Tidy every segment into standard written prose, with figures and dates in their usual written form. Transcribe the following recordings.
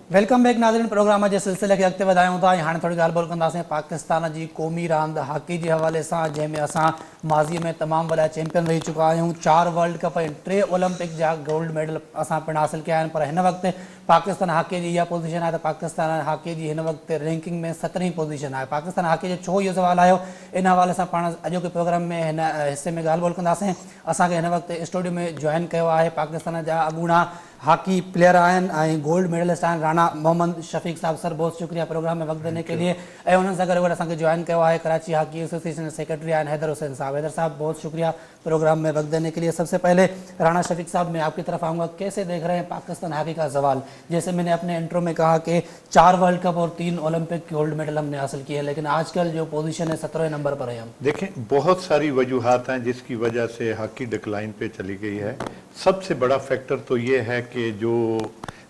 Welcome back नाज़रीन। Programme जे सिलसिले खे अॻिते वधायूं था। हाणे थोरी ॻाल्हि ॿोल कंदासीं पाकिस्तान जी क़ौमी रांदि हॉकी जे हवाले सां, जंहिंमें असां माज़ीअ में तमामु वॾा चैंपियन रही चुका आहियूं। 4 वर्ल्ड कप ऐं 3 ओलंपिक जा गोल्ड मेडल असां पिणु हासिलु कया आहिनि। पर हिन वक़्तु पाकिस्तान हॉकी जी इहा पोज़ीशन आहे त पाकिस्तान हॉकी जी हिन वक़्तु रैंकिंग में 17वीं पोज़ीशन आहे। पाकिस्तान हॉकी जो छो इहो सुवालु आयो, इन हवाले सां पाण अॼोके प्रोग्राम में हिन हिसे में ॻाल्हि ॿोल कंदासीं। असांखे हिन वक़्तु स्टूडियो में जॉइन कयो आहे पाकिस्तान जा अॻूणा हॉकी प्लेयर आहिनि ऐं गोल्ड मेडलिस्ट आहिनि राणा मोहम्मद शफ़ीक साहब। सर बहुत शुक्रिया प्रोग्राम में वक्त देने के लिए। ऐं उन्हनि सां गॾु असांखे जॉइन कयो आहे कराची हॉकी एसोसिएशन सेक्रेटरी आहिनि हैदर हुसैन साहब। हैदर साहब बहुत शुक्रिया प्रोग्राम में वक्त देने के लिए। सबसे पहले राणा शफ़ीक साहब मैं आपकी तरफ आऊँगा, कैसे देख रहे हैं पाकिस्तान हॉकी का ज़वाल? जैसे मैंने अपने इंट्रो में कहा कि 4 वर्ल्ड कप और 3 ओलंपिक गोल्ड मेडल हमने हासिल किए, लेकिन आजकल जो पोजीशन है 17वें नंबर पर है हम। देखें, बहुत सारी वजूहात हैं जिसकी वजह से हॉकी डिक्लाइन पे चली गई है। सबसे बड़ा फैक्टर तो ये है कि जो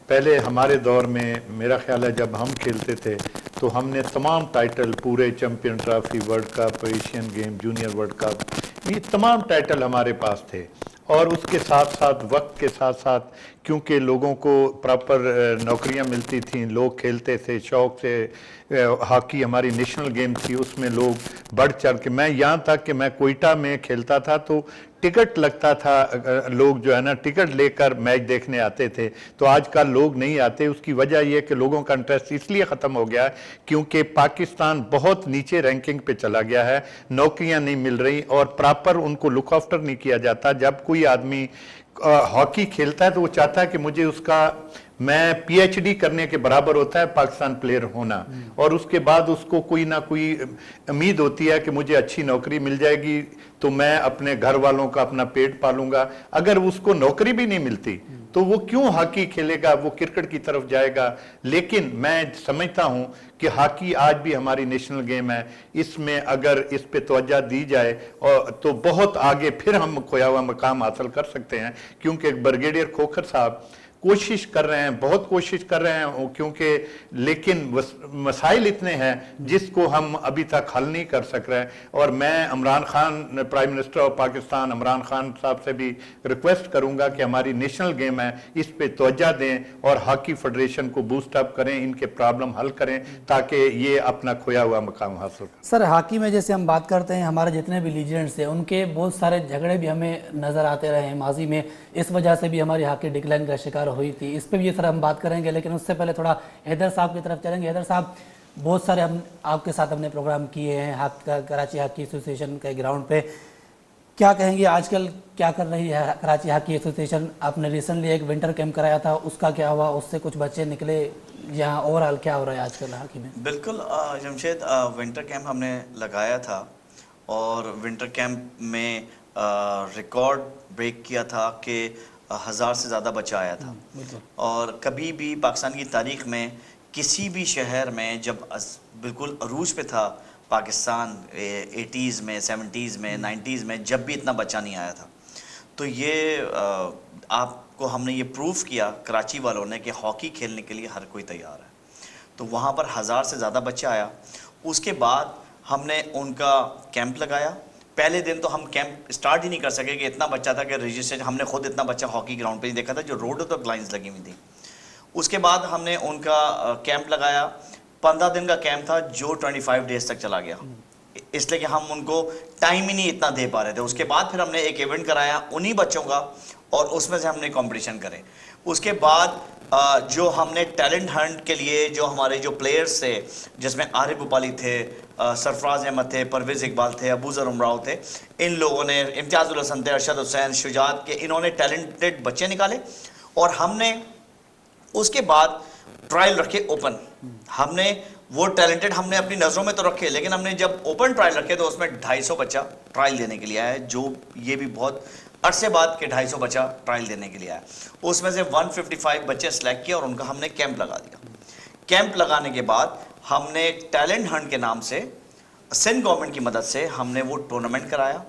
पहले हमारे दौर में मेरा ख्याल है जब हम खेलते थे तो हमने तमाम टाइटल, पूरे champion trophy, world cup, Asian game, junior world cup, ये तमाम टाइटल हमारे पास थे। और उसके साथ साथ वक्त के साथ साथ क्योंकि लोगों को प्रॉपर नौकरियां मिलती थीं, लोग खेलते थे शौक से। हॉकी हमारी नेशनल गेम थी, उसमें लोग बढ़ चढ़ के, मैं यहाँ तक कि मैं कोयटा में खेलता था तो टिकट लगता था, लोग जो है ना टिकट लेकर मैच देखने आते थे। तो आजकल लोग नहीं आते। उसकी वजह यह कि लोगों का इंटरेस्ट इसलिए ख़त्म हो गया है क्योंकि पाकिस्तान बहुत नीचे रैंकिंग पे चला गया है, नौकरियां नहीं मिल रही और प्रॉपर उनको लुक आफ्टर नहीं किया जाता। जब कोई आदमी हॉकी खेलता है तो वो चाहता है कि मुझे उसका, मैं पीएचडी करने के बराबर होता है पाकिस्तान प्लेयर होना, और उसके बाद उसको कोई ना कोई उम्मीद होती है कि मुझे अच्छी नौकरी मिल जाएगी तो मैं अपने घर वालों का अपना पेट पालूंगा। अगर उसको नौकरी भी नहीं मिलती तो वो क्यों हॉकी खेलेगा, वो क्रिकेट की तरफ जाएगा। लेकिन मैं समझता हूं कि हॉकी आज भी हमारी नेशनल गेम है, इसमें अगर इस पे तवज्जो दी जाए और तो बहुत आगे फिर हम खोया हुआ मकाम हासिल कर सकते हैं। क्योंकि ब्रिगेडियर खोखर साहब कोशिश कर रहे हैं, बहुत कोशिश कर रहे हैं, क्योंकि लेकिन मसाइल इतने हैं जिसको हम अभी तक हल नहीं कर सक रहे हैं। और मैं Imran Khan, prime minister of Pakistan Imran Khan साहब से भी रिक्वेस्ट करूंगा कि हमारी नेशनल गेम है, इस पे तवज्जो दें और हॉकी फेडरेशन को बूस्ट अप करें, इनके प्रॉब्लम हल करें ताकि ये अपना खोया हुआ मकाम हासिल करें। सर हॉकी में जैसे हम बात करते हैं, हमारे जितने भी लीजेंड्स हैं उनके बहुत सारे झगड़े भी हमें नज़र आते रहे हैं माजी में, इस वजह से भी हमारी हॉकी डिक्लाइन का शिकार हुई थी। इस पे भी ये सर हम बात करेंगे, लेकिन उससे पहले थोड़ा हैदर साहब की तरफ चलेंगे। हैदर साहब बहुत सारे हम आपके साथ हमने प्रोग्राम किए हैं कराची हॉकी एसोसिएशन के ग्राउंड पे, क्या कहेंगे आजकल क्या कर रही है कराची हॉकी एसोसिएशन? आपने रिसेंटली एक विंटर कैंप कराया था, उसका क्या हुआ? उससे कुछ बच्चे निकले? यहाँ ओवरऑल क्या हो रहा है आजकल हॉकी में? बिल्कुल जमशेद, विंटर कैंप हमने लगाया था और विंटर कैंप में रिकॉर्ड ब्रेक किया था कि 1000 से ज़्यादा बच्चा आया था। और कभी भी पाकिस्तान की तारीख में किसी भी शहर में जब बिल्कुल अरूज पे था पाकिस्तान, 80s में, 70s में, 90s में, जब भी इतना बच्चा नहीं आया था। तो ये आपको हमने ये प्रूफ किया कराची वालों ने कि हॉकी खेलने के लिए हर कोई तैयार है। तो वहाँ पर 1000 से ज़्यादा बच्चा आया। उसके बाद हमने उनका कैंप लगाया। पहले दिन तो हम कैंप स्टार्ट ही नहीं कर सके कि इतना बच्चा था कि रजिस्ट्रेशन, हमने खुद इतना बच्चा हॉकी ग्राउंड पे ही देखा था जो रोड तक लाइंस लगी हुई थी। उसके बाद हमने उनका कैंप लगाया। 15 दिन का कैंप था जो 25 डेज तक चला गया, इसलिए कि हम उनको टाइम ही नहीं इतना दे पा रहे थे। उसके बाद फिर हमने एक इवेंट कराया उन्हीं बच्चों का और उसमें से हमने कंपटीशन करे। उसके बाद जो हमने टैलेंट हंट के लिए जो हमारे जो प्लेयर्स थे, जिसमें आरिफ भोपाली थे, सरफराज अहमद थे, परवेज़ इकबाल थे, अबू ज़र उमराव थे, इन लोगों ने, इम्तियाज़ुल हसन थे, अरशद हुसैन, शुजात के, इन्होंने टैलेंटेड बच्चे निकाले। और हमने उसके बाद ट्रायल रखे ओपन। हमने वो टैलेंटेड हमने अपनी नज़रों में तो रखे, लेकिन हमने जब ओपन ट्रायल रखे तो उसमें 250 बच्चा ट्रायल देने के लिए आया है, जो ये भी बहुत अरसे बाद के 250 बच्चा ट्रायल देने के लिए आया। उसमें से 155 बच्चे सेलेक्ट किए और उनका हमने कैंप लगा दिया। कैंप लगाने के बाद हमने टैलेंट हंट के नाम से सिंध गवर्नमेंट की मदद से हमने वो टूर्नामेंट कराया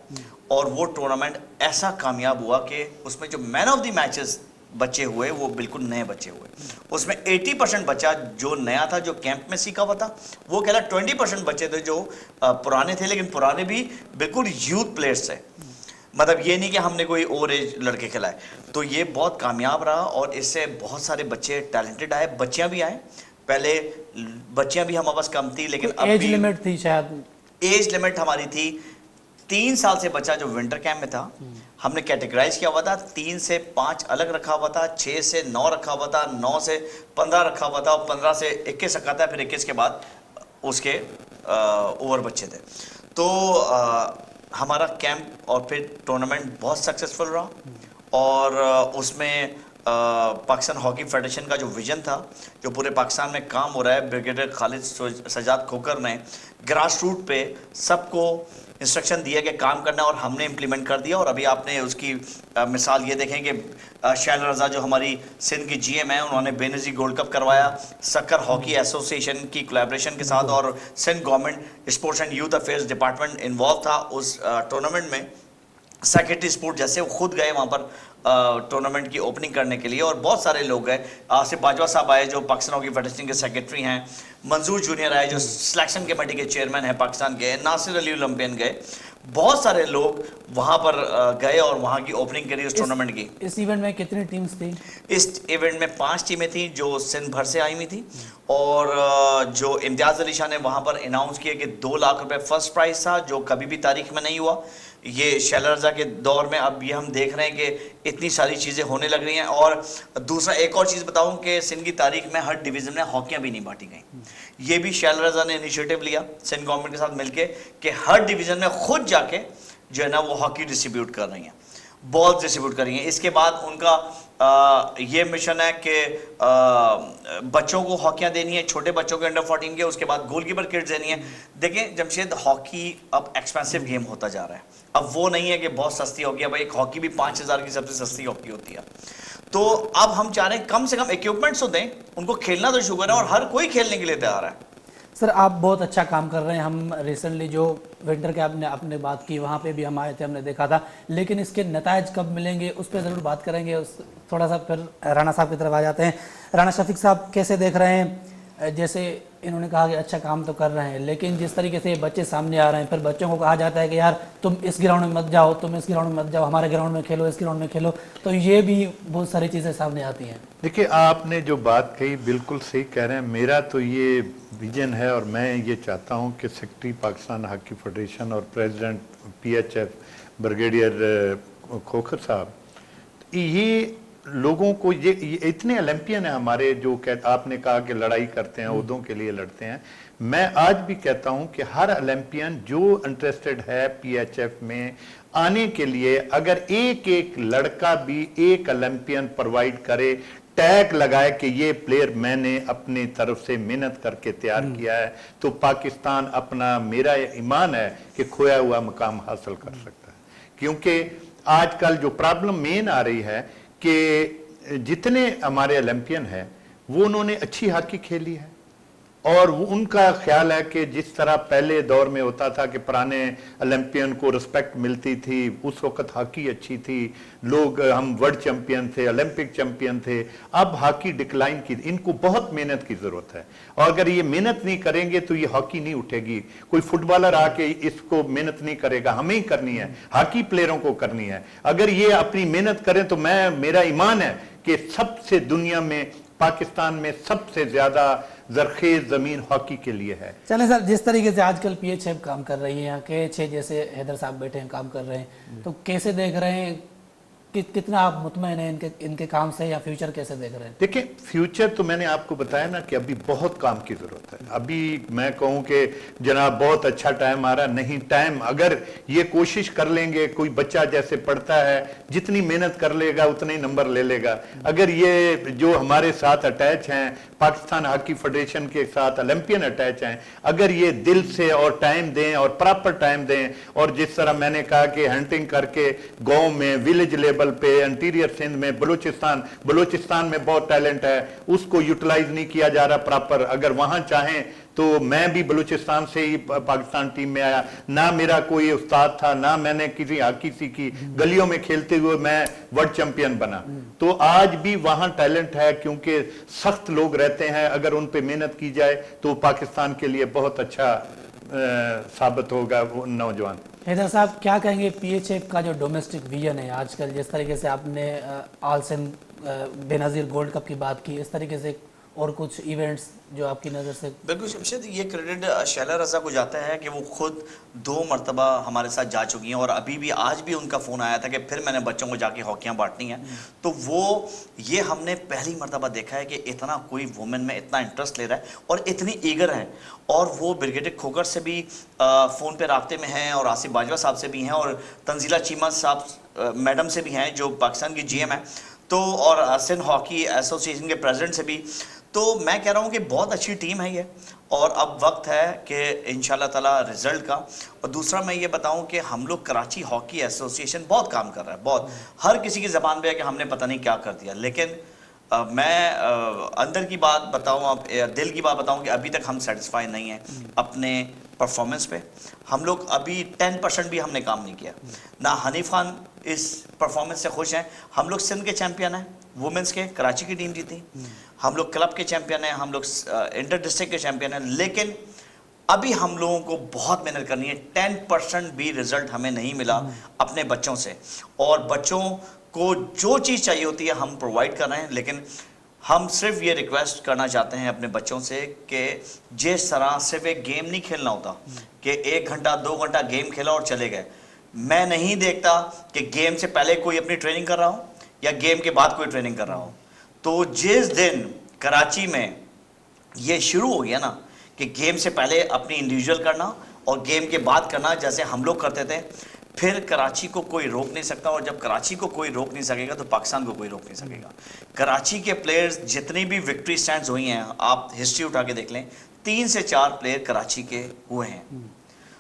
और वो टूर्नामेंट ऐसा कामयाब हुआ कि उसमें जो मैन ऑफ द मैचेस बच्चे हुए वो बिल्कुल नए बच्चे हुए। उसमें 80% बच्चा जो नया था, जो कैंप में सीखा हुआ था, वो कहला 20% बच्चे थे जो पुराने थे, लेकिन पुराने भी बिल्कुल यूथ प्लेयर्स थे। مطلب یہ نہیں کہ ہم نے کوئی اور ایج لڑکے کھلائے. تو یہ بہت کامیاب رہا اور اس سے بہت سارے بچے ٹیلنٹڈ آئے, بچیاں بھی آئیں. پہلے بچیاں بھی ہمارے پاس کم تھی, لیکن اب ایج لمٹ تھی شاید, ایج لمٹ ہماری تھی 3 سال سے بچہ جو ونٹر کیمپ میں تھا ہم نے کیٹیگرائز کیا ہوا تھا, 3 سے 5 الگ رکھا ہوا تھا, 6 سے 9 رکھا ہوا تھا, 9 سے 15 رکھا ہوا تھا, اور 15 سے 21 رکھا تھا, پھر 21 کے بعد اس کے اوور بچے تھے. تو ہمارا کیمپ اور پھر ٹورنامنٹ بہت سکسیسفل رہا, اور اس میں پاکستان ہاکی فیڈریشن کا جو ویژن تھا جو پورے پاکستان میں کام ہو رہا ہے, بریگیڈیئر خالد سجاد کھوکر نے گراس روٹ پہ سب کو انسٹرکشن دیا کہ کام کرنا, اور ہم نے امپلیمنٹ کر دیا. اور ابھی آپ نے اس کی مثال یہ دیکھیں کہ شیل رضا جو ہماری سندھ کی جی ایم ہیں, انہوں نے بے نظیر گولڈ کپ کروایا سکر ہاکی ایسوسی ایشن کی کولیبریشن کے ساتھ, اور Sindh government sports and youth affairs department involve تھا اس ٹورنامنٹ میں. سیکرٹری اسپورٹ جیسے وہ خود گئے وہاں پر ٹورنامنٹ کی اوپننگ کرنے کے لیے, اور بہت سارے لوگ گئے. آصف باجوہ صاحب آئے جو پاکستان ہاکی فیڈریشن کے سیکرٹری ہیں, منظور جونیئر آئے جو سلیکشن کمیٹی کے چیئرمین ہیں پاکستان کے, ناصر علی اولمپئن گئے. بہت سارے لوگ وہاں پر گئے اور وہاں کی اوپننگ کری اس ٹورنامنٹ کی. اس ایونٹ میں کتنی ٹیمز تھیں؟ اس ایونٹ میں 5 ٹیمیں تھیں جو سندھ بھر سے آئی ہوئی تھیں, اور جو امتیاز علی شاہ نے وہاں پر اناؤنس کیا کہ 2 لاکھ روپے فرسٹ پرائز تھا, جو کبھی بھی تاریخ میں نہیں ہوا. یہ شیلا رضا کے دور میں اب یہ ہم دیکھ رہے ہیں کہ اتنی ساری چیزیں ہونے لگ رہی ہیں. اور دوسرا ایک اور چیز بتاؤں کہ سندھ کی تاریخ میں ہر ڈویژن میں ہاکیاں بھی نہیں بانٹی گئیں. یہ بھی شیلا رضا نے انیشیٹو لیا سندھ گورنمنٹ کے ساتھ مل کے کہ ہر ڈویژن میں خود جا کے جو ہے نا وہ ہاکی ڈسٹریبیوٹ کر رہی ہیں, بالز ڈسٹریبیوٹ کر رہی ہیں. اس کے بعد ان کا یہ مشن ہے کہ بچوں کو ہاکیاں دینی ہے, چھوٹے بچوں کے انڈر 14 کے, اس کے بعد گول کیپر کٹس دینی ہے. دیکھیں جمشید, ہاکی اب ایکسپینسو گیم ہوتا جا رہا ہے. اب وہ نہیں ہے کہ بہت سستی ہاکی ہے, اب ایک ہاکی بھی 5000 کی سب سے سستی ہاکی ہوتی ہے. تو اب ہم چاہ رہے ہیں کم سے کم ایکوپمنٹس تو دیں ان کو, کھیلنا تو شروع کریں, اور ہر کوئی کھیلنے کے لیے تیار ہے. سر آپ بہت اچھا کام کر رہے ہیں. ہم ریسنٹلی جو ونٹر کے آپ نے بات کی وہاں پہ بھی ہم آئے تھے, ہم نے دیکھا تھا, لیکن اس کے نتائج کب ملیں گے اس پہ ضرور بات کریں گے. تھوڑا سا پھر رانا صاحب کی طرف آ جاتے ہیں. رانا شفیق صاحب کیسے دیکھ رہے ہیں, جیسے انہوں نے کہا کہ اچھا کام تو کر رہے ہیں, لیکن جس طریقے سے بچے سامنے آ رہے ہیں, پھر بچوں کو کہا جاتا ہے کہ یار تم اس گراؤنڈ میں مت جاؤ, تم اس گراؤنڈ میں مت جاؤ, ہمارے گراؤنڈ میں کھیلو, اس گراؤنڈ میں کھیلو, تو یہ بھی بہت ساری چیزیں سامنے آتی ہیں. دیکھیں آپ نے جو بات کہی بالکل صحیح کہہ رہے ہیں. میرا تو یہ ویژن ہے اور میں یہ چاہتا ہوں کہ سیکرٹری پاکستان ہاکی فیڈریشن اور president P H F brigadier Khokhar صاحب, یہ لوگوں کو یہ اتنے اولمپئن ہیں ہمارے جو آپ نے کہا کہ لڑائی کرتے ہیں, عہدوں کے لیے لڑتے ہیں. میں آج بھی کہتا ہوں کہ ہر اولمپئن جو انٹرسٹڈ ہے پی ایچ ایف میں آنے کے لیے, اگر ایک لڑکا بھی ایک اولمپئن پرووائڈ کرے, ٹیگ لگائے کہ یہ پلیئر میں نے اپنی طرف سے محنت کر کے تیار کیا ہے, تو پاکستان اپنا, میرا ایمان ہے کہ کھویا ہوا مقام حاصل کر سکتا ہے. کیونکہ آج کل جو پرابلم مین آ رہی ہے کہ جتنے ہمارے اولمپئن ہیں وہ انہوں نے اچھی ہاکی کھیلی ہے, اور ان کا خیال ہے کہ جس طرح پہلے دور میں ہوتا تھا کہ پرانے اولمپئن کو رسپیکٹ ملتی تھی, اس وقت ہاکی اچھی تھی, لوگ ہم ورلڈ چیمپئن تھے, اولمپک چیمپئن تھے. اب ہاکی ڈکلائن کی, ان کو بہت محنت کی ضرورت ہے, اور اگر یہ محنت نہیں کریں گے تو یہ ہاکی نہیں اٹھے گی. کوئی فٹ بالر آ کے اس کو محنت نہیں کرے گا, ہمیں ہی کرنی ہے, ہاکی پلیئروں کو کرنی ہے. اگر یہ اپنی محنت کریں تو میرا ایمان ہے کہ سب سے دنیا میں پاکستان میں سب سے زیادہ زرخیز زمین ہاکی کے لیے ہے. چلیں سر, جس طریقے سے آج کل پی ایچ ایف کام کر رہی ہیں, کے ایچ اے جیسے حیدر صاحب بیٹھے ہیں کام کر رہے ہیں, تو کیسے دیکھ رہے ہیں, کتنا آپ مطمئن ہیں ان کے کام سے, یا فیوچر کیسے دیکھ رہے ہیں؟ دیکھیں فیوچر تو میں نے آپ کو بتایا نا کہ ابھی بہت کام کی ضرورت ہے. ابھی میں کہوں کہ جناب بہت اچھا ٹائم آ رہا نہیں, ٹائم اگر یہ کوشش کر لیں گے, کوئی بچہ جیسے پڑھتا ہے جتنی محنت کر لے گا اتنے ہی نمبر لے لے گا. اگر یہ جو ہمارے ساتھ اٹیچ ہیں, پاکستان ہاکی فیڈریشن کے ساتھ اولمپئن اٹیچ ہیں, اگر یہ دل سے اور ٹائم دیں اور پراپر ٹائم دیں, اور جس طرح میں نے کہا کہ ہنٹنگ کر کے گاؤں میں, ویلیج لیول پہ, انٹیریئر سندھ میں, بلوچستان میں بہت ٹیلنٹ ہے, اس کو یوٹیلائز نہیں کیا جا رہا پراپر. اگر وہاں چاہیں تو میں بھی بلوچستان سے ہی پاکستان ٹیم میں آیا, نہ میرا کوئی استاد تھا, نہ میں نے کسی ہاکی سیکھی, گلیوں میں کھیلتے ہوئے میں ورلڈ چیمپئن بنا. تو آج بھی وہاں ٹیلنٹ ہے, کیونکہ سخت لوگ رہتے ہیں, اگر ان پہ محنت کی جائے تو پاکستان کے لیے بہت اچھا ثابت ہوگا وہ نوجوان. हैदर साहब क्या कहेंगे PHF का जो डोमेस्टिक विजन है आजकल, जिस तरीके से आपने आलसन बेनज़ीर गोल्ड कप की बात की, इस तरीके से और कुछ इवेंट्स जो आपकी नज़र से? बिल्कुल शमशेद, ये क्रेडिट शैला रज़ा को जाता है कि वो खुद 2 मरतबा हमारे साथ जा चुकी हैं और अभी भी आज भी उनका फ़ोन आया था कि फिर मैंने बच्चों को जाके हॉकियाँ बांटनी हैं। तो वो ये हमने पहली मरतबा देखा है कि इतना कोई वुमेन में इतना इंटरेस्ट ले रहा है और इतनी ईगर है। और वो ब्रिगेडियर खोखर से भी फ़ोन पे राब्ते में हैं और आसिफ बाजवा साहब से भी हैं और तंजीला चीमा साहब मैडम से भी हैं जो पाकिस्तान की GM है, तो और सिंध हॉकी एसोसिएशन के प्रेसिडेंट से भी। तो मैं कह रहा हूँ कि बहुत अच्छी टीम है ये और अब वक्त है कि इंशाल्लाह ताला रिज़ल्ट का। और दूसरा मैं ये बताऊँ कि हम लोग कराची हॉकी एसोसिएशन बहुत काम कर रहा है, बहुत, हर किसी की ज़बान पे है कि हमने पता नहीं क्या कर दिया। लेकिन मैं अंदर की बात बताऊँ, अब दिल की बात बताऊँ कि अभी तक हम सेटिस्फाई नहीं हैं अपने परफॉर्मेंस पे। हम लोग अभी 10% भी हमने काम नहीं किया ना। हनीफ खान इस परफॉर्मेंस से खुश हैं। हम लोग सिंध के चैंपियन हैं वुमेंस के, कराची की टीम जीती। हम लोग क्लब के चैंपियन हैं, हम लोग इंटर डिस्ट्रिक्ट के चैंपियन हैं। लेकिन अभी हम लोगों को बहुत मेहनत करनी है। 10% भी रिजल्ट हमें नहीं मिला अपने बच्चों से, और बच्चों को जो चीज़ चाहिए होती है हम प्रोवाइड कर रहे हैं। लेकिन हम सिर्फ ये रिक्वेस्ट करना चाहते हैं अपने बच्चों से कि जिस तरह सिर्फ एक गेम नहीं खेलना होता कि 1 घंटा 2 घंटा गेम खेला और चले गए। मैं नहीं देखता कि गेम से पहले कोई अपनी ट्रेनिंग कर रहा हो या गेम के बाद कोई ट्रेनिंग कर रहा हो। तो जिस दिन कराची में ये शुरू हो गया ना कि गेम से पहले अपनी इंडिविजुअल करना और गेम के बाद करना जैसे हम लोग करते थे, फिर कराची को कोई रोक नहीं सकता। और जब कराची को कोई रोक नहीं सकेगा तो पाकिस्तान को कोई रोक नहीं सकेगा। कराची के प्लेयर्स जितनी भी विक्ट्री स्टैंड्स हुई हैं, आप हिस्ट्री उठा के देख लें, 3 से 4 प्लेयर कराची के हुए हैं।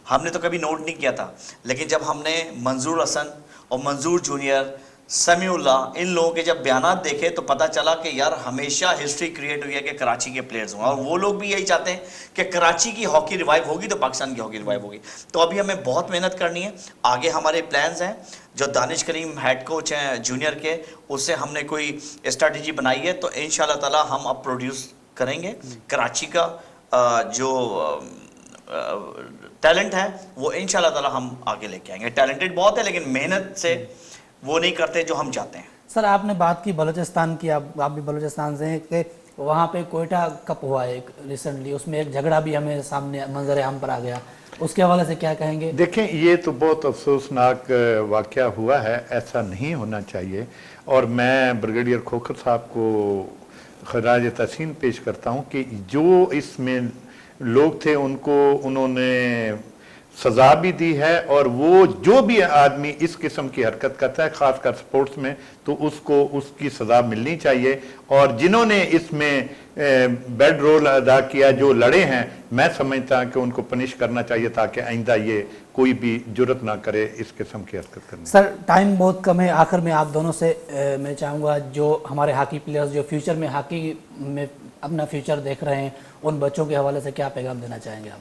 हमने तो कभी नोट नहीं किया था, लेकिन जब हमने मंजूर हसन और मंजूर जूनियर, समीउल्लाह, इन लोगों के जब बयानात देखे तो पता चला कि यार हमेशा हिस्ट्री क्रिएट हुई है कि कराची के प्लेयर्स हों। और वो लोग भी यही चाहते हैं कि कराची की हॉकी रिवाइव होगी तो पाकिस्तान की हॉकी रिवाइव होगी। तो अभी हमें बहुत मेहनत करनी है। आगे हमारे प्लान्स हैं, जो दानिश करीम हेड कोच हैं जूनियर के, उससे हमने कोई स्ट्रैटेजी बनाई है। तो इंशाल्लाह ताला हम अब प्रोड्यूस करेंगे कराची का जो टैलेंट है वो इंशाल्लाह ताला हम आगे लेके आएंगे। टैलेंटेड बहुत है लेकिन मेहनत से वो नहीं करते जो हम चाहते हैं। सर आपने बात की बलूचिस्तान की, आप भी बलूचिस्तान से हैं, कि वहाँ पे कोयटा कप हुआ है एक रिसेंटली, उसमें एक झगड़ा भी हमें सामने मंजर आम पर आ गया, उसके हवाले से क्या कहेंगे? देखें, ये तो बहुत अफसोसनाक वाक़या हुआ है, ऐसा नहीं होना चाहिए। और मैं ब्रिगेडियर खोखर साहब को खराज तहसीन पेश करता हूँ कि जो इसमें लोग थे उनको उन्होंने सज़ा भी दी है, और वो जो भी आदमी इस किस्म की हरकत करता है खासकर स्पोर्ट्स में तो उसको उसकी सज़ा मिलनी चाहिए। और जिन्होंने इसमें बेड रोल अदा किया, जो लड़े हैं, मैं समझता कि उनको पनिश करना चाहिए ताकि आइंदा ये कोई भी जुर्रत ना करे इस किस्म की हरकत करने। सर टाइम बहुत कम है, आखिर में आप दोनों से मैं चाहूँगा जो हमारे हॉकी प्लेयर्स जो फ्यूचर में हॉकी में अपना फ्यूचर देख रहे हैं, उन बच्चों के हवाले से क्या पैगाम देना चाहेंगे आप?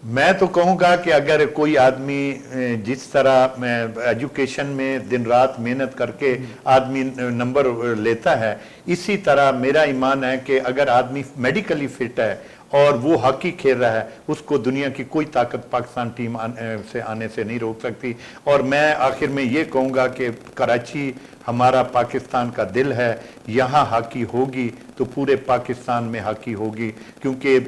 मैं तो कहूँगा कि अगर कोई आदमी जिस तरह एजुकेशन में दिन रात मेहनत करके आदमी नंबर लेता है, इसी तरह मेरा ईमान है कि अगर आदमी मेडिकली फिट है और वो हॉकी खेल रहा है, उसको दुनिया की कोई ताकत पाकिस्तान टीम से आने से नहीं रोक सकती। और मैं आखिर में ये कहूँगा कि कराची हमारा पाकिस्तान का दिल है, यहाँ हॉकी होगी तो पूरे पाकिस्तान में हॉकी होगी, क्योंकि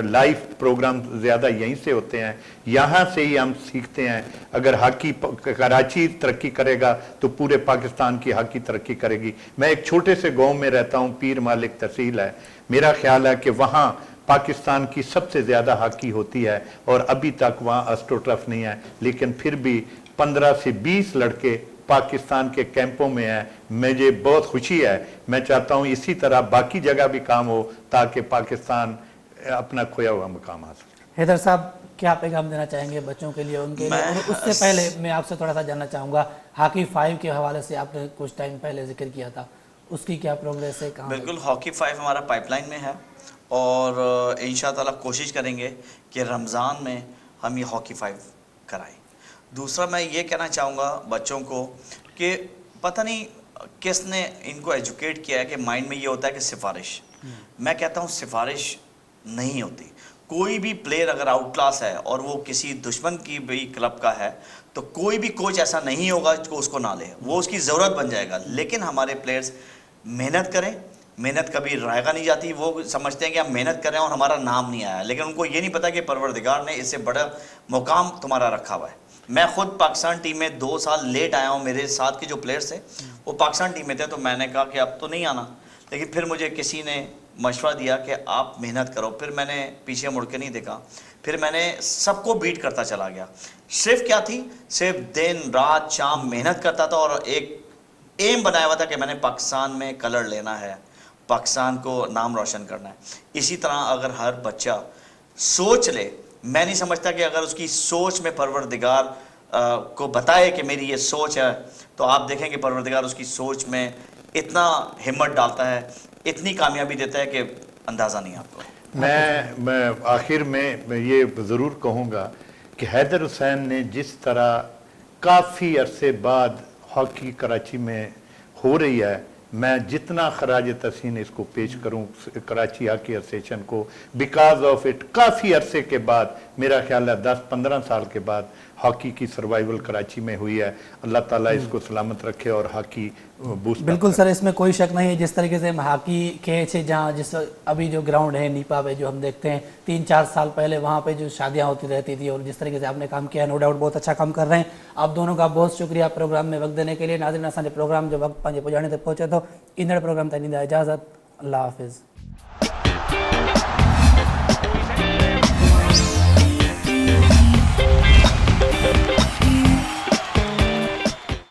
लाइव प्रोग्राम ज़्यादा यहीं से होते हैं, यहाँ से ही हम सीखते हैं। अगर हॉकी कराची तरक्की करेगा तो पूरे पाकिस्तान की हॉकी तरक्की करेगी। मैं एक छोटे से गांव में रहता हूँ, पीर मालिक तहसील है, मेरा ख्याल है कि वहाँ पाकिस्तान की सबसे ज़्यादा हॉकी होती है और अभी तक वहाँ एस्ट्रोटर्फ नहीं है, लेकिन फिर भी 15 से 20 लड़के पाकिस्तान के कैंपों में हैं। मुझे बहुत खुशी है। मैं चाहता हूँ इसी तरह बाकी जगह भी काम हो ताकि पाकिस्तान अपना खोया हुआ मुकाम हासिल करे। हैदर साहब क्या पैगाम देना चाहेंगे बच्चों के लिए, उनके लिए? और उससे पहले मैं आपसे थोड़ा सा जानना चाहूँगा, हॉकी 5 के हवाले से आपने कुछ टाइम पहले जिक्र किया था, उसकी क्या प्रोग्रेस है, कहाँ? बिल्कुल, हॉकी 5 हमारा पाइपलाइन में है और इंशाअल्लाह ताला कोशिश करेंगे कि रमज़ान में हम ये हॉकी 5 कराएं। दूसरा मैं ये कहना चाहूँगा बच्चों को कि पता नहीं किसने इनको एजुकेट किया है कि माइंड में ये होता है कि सिफारिश। मैं कहता हूँ सिफारिश नहीं होती। कोई भी प्लेयर अगर आउट क्लास है और वो किसी दुश्मन की भी क्लब का है तो कोई भी कोच ऐसा नहीं होगा जो उसको ना ले, वो उसकी ज़रूरत बन जाएगा। लेकिन हमारे प्लेयर्स मेहनत करें, मेहनत कभी रायगा नहीं जाती। वो समझते हैं कि हम मेहनत कर रहे हैं और हमारा नाम नहीं आया, लेकिन उनको ये नहीं पता कि परवरदिगार ने इससे बड़ा मुकाम तुम्हारा रखा हुआ है। मैं खुद पाकिस्तान टीम में 2 साल लेट आया हूँ, मेरे साथ के जो प्लेयर्स थे वो पाकिस्तान टीम में थे, तो मैंने कहा कि अब तो नहीं आना, लेकिन फिर मुझे किसी ने मशवरा दिया कि आप मेहनत करो। फिर मैंने पीछे मुड़ के नहीं देखा, फिर मैंने सबको बीट करता चला गया। सिर्फ क्या थी, सिर्फ दिन रात शाम मेहनत करता था और एक एम बनाया हुआ था कि मैंने पाकिस्तान में कलर लेना है, पाकिस्तान को नाम रोशन करना है। इसी तरह अगर हर बच्चा सोच ले, मैं नहीं समझता कि अगर उसकी सोच में परवरदिगार को बताए कि मेरी ये सोच है, तो आप देखेंगे परवरदिगार उसकी सोच में इतना हिम्मत डालता है, इतनी कामयाबी देता है कि अंदाज़ा नहीं आपको। मैं आखिर में ये ज़रूर कहूँगा कि हैदर हुसैन ने जिस तरह काफ़ी अरसे बाद हॉकी कराची में हो रही है, मैं जितना खराज तहसीन इसको पेश करूं कराची हॉकी एसोसिएशन को, बिकॉज ऑफ इट काफ़ी अरसे के बाद, मेरा ख्याल है 10-15 साल के बाद हॉकी की सर्वाइवल कराची में हुई है। अल्लाह ताला इसको सलामत रखे और हॉकी बूस्ट। बिल्कुल सर, इसमें कोई शक नहीं है। जिस तरीके से हम हॉकी खेल से जहाँ जिस अभी जो ग्राउंड है नीपा पे जो हम देखते हैं 3-4 साल पहले वहाँ पे जो शादियाँ होती रहती थी, और जिस तरीके से आपने काम किया, नो डाउट बहुत अच्छा काम कर रहे हैं। आप दोनों का बहुत शुक्रिया प्रोग्राम में वक्त देने के लिए। नाज़रीन, असांजे प्रोग्राम जो वक्त पंहिंजे पुॼाणे ते पहुचे थो, ईंदड़ प्रोग्राम ताईं ॾींदा इजाज़त। अल्लाह हाफ़िज़।